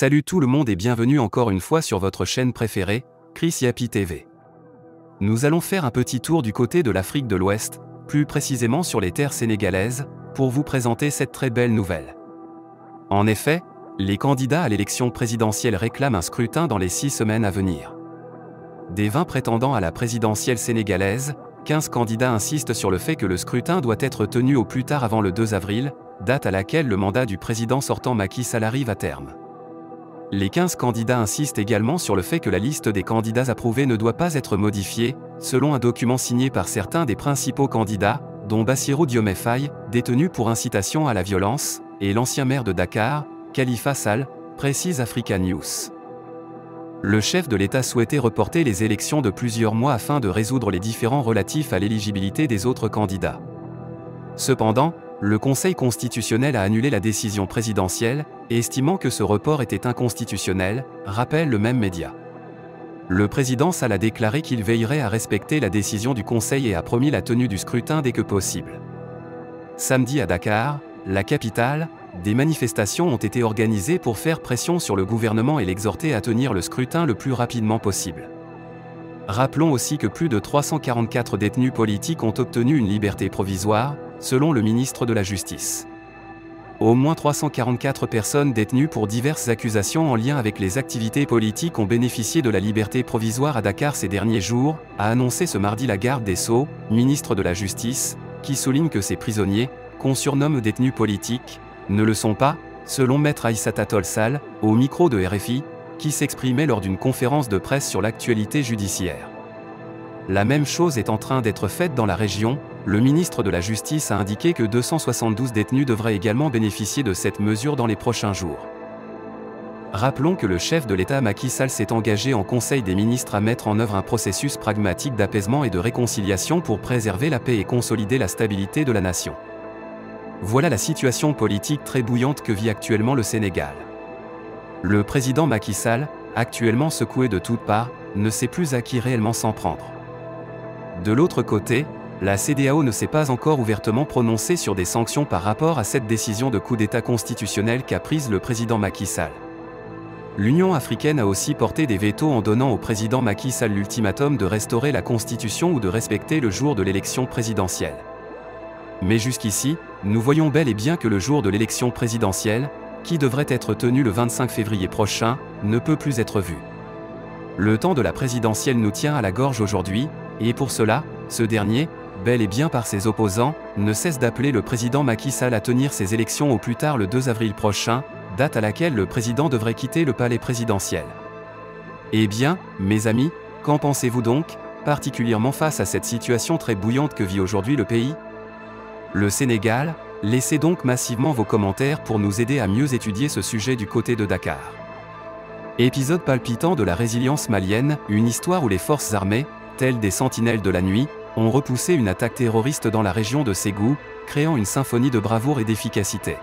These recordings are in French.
Salut tout le monde et bienvenue encore une fois sur votre chaîne préférée, Chris Yapi TV. Nous allons faire un petit tour du côté de l'Afrique de l'Ouest, plus précisément sur les terres sénégalaises, pour vous présenter cette très belle nouvelle. En effet, les candidats à l'élection présidentielle réclament un scrutin dans les 6 semaines à venir. Des 20 prétendants à la présidentielle sénégalaise, 15 candidats insistent sur le fait que le scrutin doit être tenu au plus tard avant le 2 avril, date à laquelle le mandat du président sortant Macky Sall arrive à terme. Les 15 candidats insistent également sur le fait que la liste des candidats approuvés ne doit pas être modifiée, selon un document signé par certains des principaux candidats, dont Bassirou Diomaye Faye, détenu pour incitation à la violence, et l'ancien maire de Dakar, Khalifa Sall, précise Africa News. Le chef de l'État souhaitait reporter les élections de plusieurs mois afin de résoudre les différends relatifs à l'éligibilité des autres candidats. Cependant, le Conseil constitutionnel a annulé la décision présidentielle, estimant que ce report était inconstitutionnel, rappelle le même média. Le président Sall a déclaré qu'il veillerait à respecter la décision du Conseil et a promis la tenue du scrutin dès que possible. Samedi à Dakar, la capitale, des manifestations ont été organisées pour faire pression sur le gouvernement et l'exhorter à tenir le scrutin le plus rapidement possible. Rappelons aussi que plus de 344 détenus politiques ont obtenu une liberté provisoire, selon le ministre de la Justice. Au moins 344 personnes détenues pour diverses accusations en lien avec les activités politiques ont bénéficié de la liberté provisoire à Dakar ces derniers jours, a annoncé ce mardi la garde des Sceaux, ministre de la Justice, qui souligne que ces prisonniers, qu'on surnomme détenus politiques, ne le sont pas, selon Maître Aïssata Tall Sall, au micro de RFI, qui s'exprimait lors d'une conférence de presse sur l'actualité judiciaire. La même chose est en train d'être faite dans la région, le ministre de la Justice a indiqué que 272 détenus devraient également bénéficier de cette mesure dans les prochains jours. Rappelons que le chef de l'État Macky Sall s'est engagé en Conseil des ministres à mettre en œuvre un processus pragmatique d'apaisement et de réconciliation pour préserver la paix et consolider la stabilité de la nation. Voilà la situation politique très bouillante que vit actuellement le Sénégal. Le président Macky Sall, actuellement secoué de toutes parts, ne sait plus à qui réellement s'en prendre. De l'autre côté, la CEDEAO ne s'est pas encore ouvertement prononcée sur des sanctions par rapport à cette décision de coup d'État constitutionnel qu'a prise le président Macky Sall. L'Union africaine a aussi porté des vétos en donnant au président Macky Sall l'ultimatum de restaurer la Constitution ou de respecter le jour de l'élection présidentielle. Mais jusqu'ici, nous voyons bel et bien que le jour de l'élection présidentielle, qui devrait être tenu le 25 février prochain, ne peut plus être vu. Le temps de la présidentielle nous tient à la gorge aujourd'hui, et pour cela, ce dernier, bel et bien par ses opposants, ne cesse d'appeler le président Macky Sall à tenir ses élections au plus tard le 2 avril prochain, date à laquelle le président devrait quitter le palais présidentiel. Eh bien, mes amis, qu'en pensez-vous donc, particulièrement face à cette situation très bouillante que vit aujourd'hui le pays ? Le Sénégal, laissez donc massivement vos commentaires pour nous aider à mieux étudier ce sujet du côté de Dakar. Épisode palpitant de la résilience malienne, une histoire où les forces armées, telles des sentinelles de la nuit, ont repoussé une attaque terroriste dans la région de Ségou, créant une symphonie de bravoure et d'efficacité.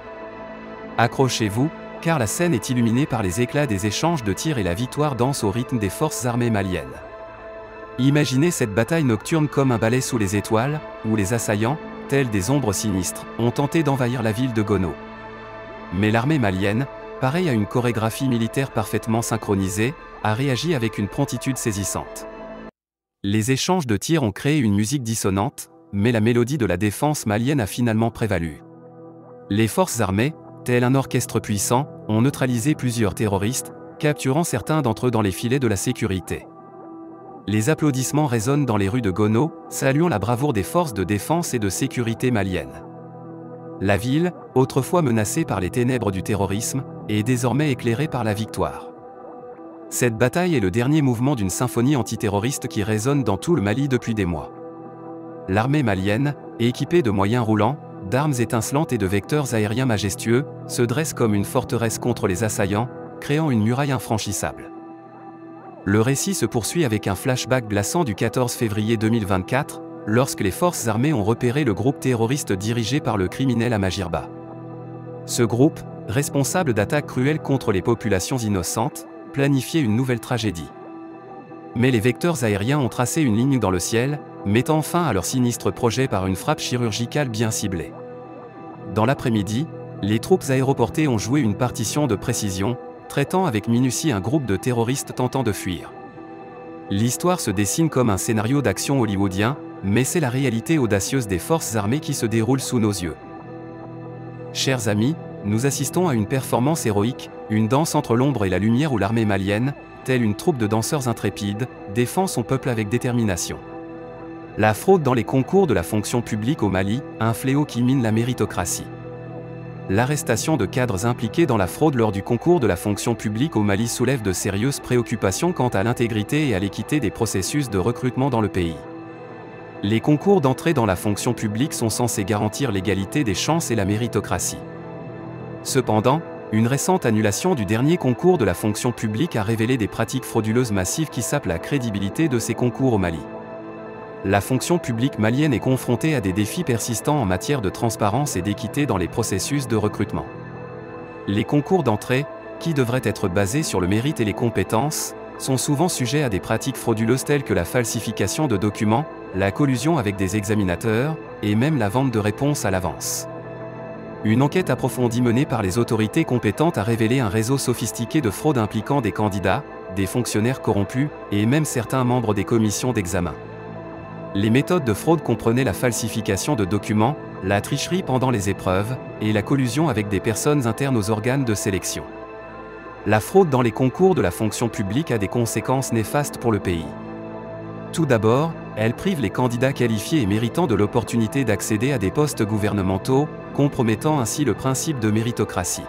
Accrochez-vous, car la scène est illuminée par les éclats des échanges de tirs et la victoire danse au rythme des forces armées maliennes. Imaginez cette bataille nocturne comme un ballet sous les étoiles, où les assaillants, tels des ombres sinistres, ont tenté d'envahir la ville de Gono. Mais l'armée malienne, pareille à une chorégraphie militaire parfaitement synchronisée, a réagi avec une promptitude saisissante. Les échanges de tirs ont créé une musique dissonante, mais la mélodie de la défense malienne a finalement prévalu. Les forces armées, tel un orchestre puissant, ont neutralisé plusieurs terroristes, capturant certains d'entre eux dans les filets de la sécurité. Les applaudissements résonnent dans les rues de Gono, saluant la bravoure des forces de défense et de sécurité maliennes. La ville, autrefois menacée par les ténèbres du terrorisme, est désormais éclairée par la victoire. Cette bataille est le dernier mouvement d'une symphonie antiterroriste qui résonne dans tout le Mali depuis des mois. L'armée malienne, équipée de moyens roulants, d'armes étincelantes et de vecteurs aériens majestueux, se dresse comme une forteresse contre les assaillants, créant une muraille infranchissable. Le récit se poursuit avec un flashback glaçant du 14 février 2024, lorsque les forces armées ont repéré le groupe terroriste dirigé par le criminel Amagirba. Ce groupe, responsable d'attaques cruelles contre les populations innocentes, planifiait une nouvelle tragédie. Mais les vecteurs aériens ont tracé une ligne dans le ciel, mettant fin à leur sinistre projet par une frappe chirurgicale bien ciblée. Dans l'après-midi, les troupes aéroportées ont joué une partition de précision, traitant avec minutie un groupe de terroristes tentant de fuir. L'histoire se dessine comme un scénario d'action hollywoodien, mais c'est la réalité audacieuse des forces armées qui se déroule sous nos yeux. Chers amis, nous assistons à une performance héroïque, une danse entre l'ombre et la lumière où l'armée malienne, telle une troupe de danseurs intrépides, défend son peuple avec détermination. La fraude dans les concours de la fonction publique au Mali, un fléau qui mine la méritocratie. L'arrestation de cadres impliqués dans la fraude lors du concours de la fonction publique au Mali soulève de sérieuses préoccupations quant à l'intégrité et à l'équité des processus de recrutement dans le pays. Les concours d'entrée dans la fonction publique sont censés garantir l'égalité des chances et la méritocratie. Cependant, une récente annulation du dernier concours de la fonction publique a révélé des pratiques frauduleuses massives qui sapent la crédibilité de ces concours au Mali. La fonction publique malienne est confrontée à des défis persistants en matière de transparence et d'équité dans les processus de recrutement. Les concours d'entrée, qui devraient être basés sur le mérite et les compétences, sont souvent sujets à des pratiques frauduleuses telles que la falsification de documents, la collusion avec des examinateurs, et même la vente de réponses à l'avance. Une enquête approfondie menée par les autorités compétentes a révélé un réseau sophistiqué de fraude impliquant des candidats, des fonctionnaires corrompus, et même certains membres des commissions d'examen. Les méthodes de fraude comprenaient la falsification de documents, la tricherie pendant les épreuves, et la collusion avec des personnes internes aux organes de sélection. La fraude dans les concours de la fonction publique a des conséquences néfastes pour le pays. Tout d'abord, elle prive les candidats qualifiés et méritants de l'opportunité d'accéder à des postes gouvernementaux, compromettant ainsi le principe de méritocratie.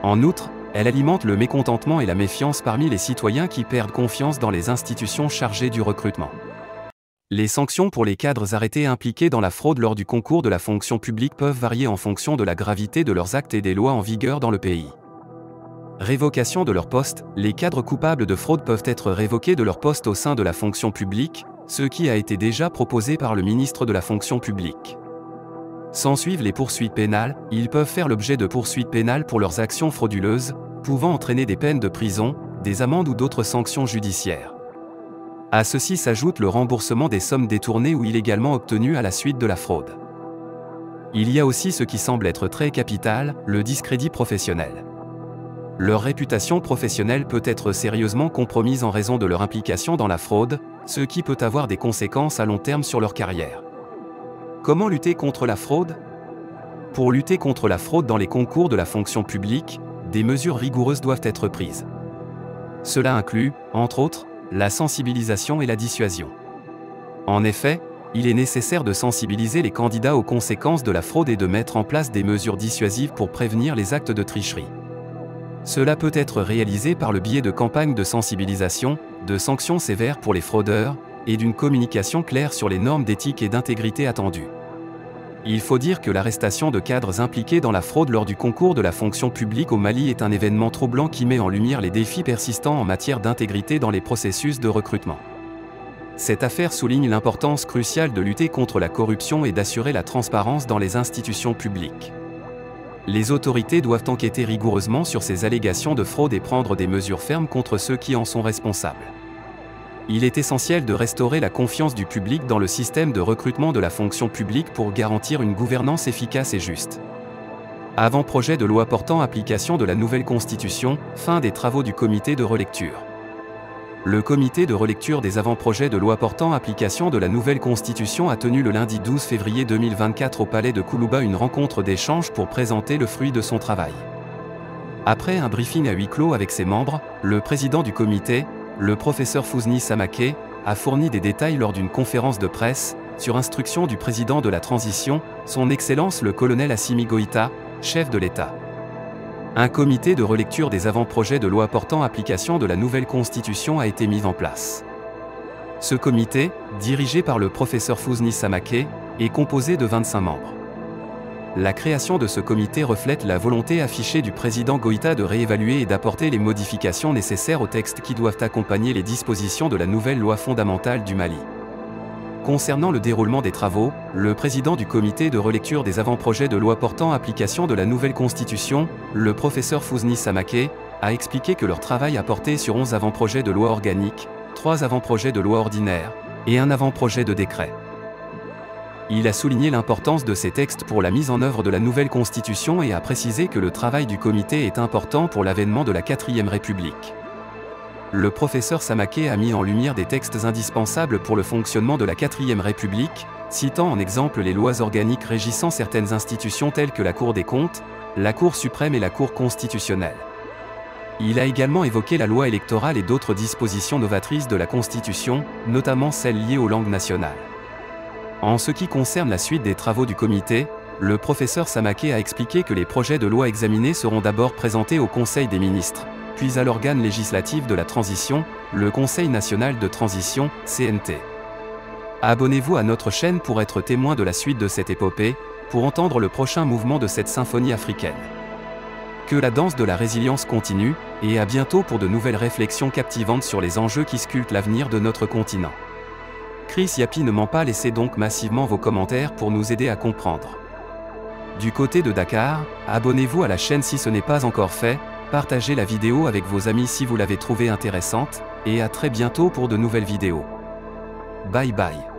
En outre, elle alimente le mécontentement et la méfiance parmi les citoyens qui perdent confiance dans les institutions chargées du recrutement. Les sanctions pour les cadres arrêtés impliqués dans la fraude lors du concours de la fonction publique peuvent varier en fonction de la gravité de leurs actes et des lois en vigueur dans le pays. Révocation de leur poste, les cadres coupables de fraude peuvent être révoqués de leur poste au sein de la fonction publique, ce qui a été déjà proposé par le ministre de la fonction publique. S'ensuivent les poursuites pénales, ils peuvent faire l'objet de poursuites pénales pour leurs actions frauduleuses, pouvant entraîner des peines de prison, des amendes ou d'autres sanctions judiciaires. À ceci s'ajoute le remboursement des sommes détournées ou illégalement obtenues à la suite de la fraude. Il y a aussi ce qui semble être très capital, le discrédit professionnel. Leur réputation professionnelle peut être sérieusement compromise en raison de leur implication dans la fraude, ce qui peut avoir des conséquences à long terme sur leur carrière. Comment lutter contre la fraude ? Pour lutter contre la fraude dans les concours de la fonction publique, des mesures rigoureuses doivent être prises. Cela inclut, entre autres, la sensibilisation et la dissuasion. En effet, il est nécessaire de sensibiliser les candidats aux conséquences de la fraude et de mettre en place des mesures dissuasives pour prévenir les actes de tricherie. Cela peut être réalisé par le biais de campagnes de sensibilisation, de sanctions sévères pour les fraudeurs, et d'une communication claire sur les normes d'éthique et d'intégrité attendues. Il faut dire que l'arrestation de cadres impliqués dans la fraude lors du concours de la fonction publique au Mali est un événement troublant qui met en lumière les défis persistants en matière d'intégrité dans les processus de recrutement. Cette affaire souligne l'importance cruciale de lutter contre la corruption et d'assurer la transparence dans les institutions publiques. Les autorités doivent enquêter rigoureusement sur ces allégations de fraude et prendre des mesures fermes contre ceux qui en sont responsables. Il est essentiel de restaurer la confiance du public dans le système de recrutement de la fonction publique pour garantir une gouvernance efficace et juste. Avant-projet de loi portant application de la nouvelle Constitution, fin des travaux du comité de relecture. Le comité de relecture des avant-projets de loi portant application de la nouvelle Constitution a tenu le lundi 12 février 2024 au palais de Koulouba une rencontre d'échange pour présenter le fruit de son travail. Après un briefing à huis clos avec ses membres, le président du comité, le professeur Fouzni Samaké, a fourni des détails lors d'une conférence de presse, sur instruction du président de la transition, son Excellence le colonel Assimi Goïta, chef de l'État. Un comité de relecture des avant-projets de loi portant application de la nouvelle Constitution a été mis en place. Ce comité, dirigé par le professeur Fouzni Samaké, est composé de 25 membres. La création de ce comité reflète la volonté affichée du président Goïta de réévaluer et d'apporter les modifications nécessaires aux textes qui doivent accompagner les dispositions de la nouvelle loi fondamentale du Mali. Concernant le déroulement des travaux, le président du comité de relecture des avant-projets de loi portant application de la nouvelle Constitution, le professeur Fouzni Samaké, a expliqué que leur travail a porté sur 11 avant-projets de loi organique, 3 avant-projets de loi ordinaire, et un avant-projet de décret. Il a souligné l'importance de ces textes pour la mise en œuvre de la nouvelle Constitution et a précisé que le travail du comité est important pour l'avènement de la 4e République. Le professeur Samaké a mis en lumière des textes indispensables pour le fonctionnement de la 4e République, citant en exemple les lois organiques régissant certaines institutions telles que la Cour des comptes, la Cour suprême et la Cour constitutionnelle. Il a également évoqué la loi électorale et d'autres dispositions novatrices de la Constitution, notamment celles liées aux langues nationales. En ce qui concerne la suite des travaux du comité, le professeur Samaké a expliqué que les projets de loi examinés seront d'abord présentés au Conseil des ministres, puis à l'organe législatif de la transition, le Conseil national de transition, CNT. Abonnez-vous à notre chaîne pour être témoin de la suite de cette épopée, pour entendre le prochain mouvement de cette symphonie africaine. Que la danse de la résilience continue, et à bientôt pour de nouvelles réflexions captivantes sur les enjeux qui sculptent l'avenir de notre continent. Chris Yapi ne ment pas, laissez donc massivement vos commentaires pour nous aider à comprendre. Du côté de Dakar, abonnez-vous à la chaîne si ce n'est pas encore fait, partagez la vidéo avec vos amis si vous l'avez trouvée intéressante, et à très bientôt pour de nouvelles vidéos. Bye bye.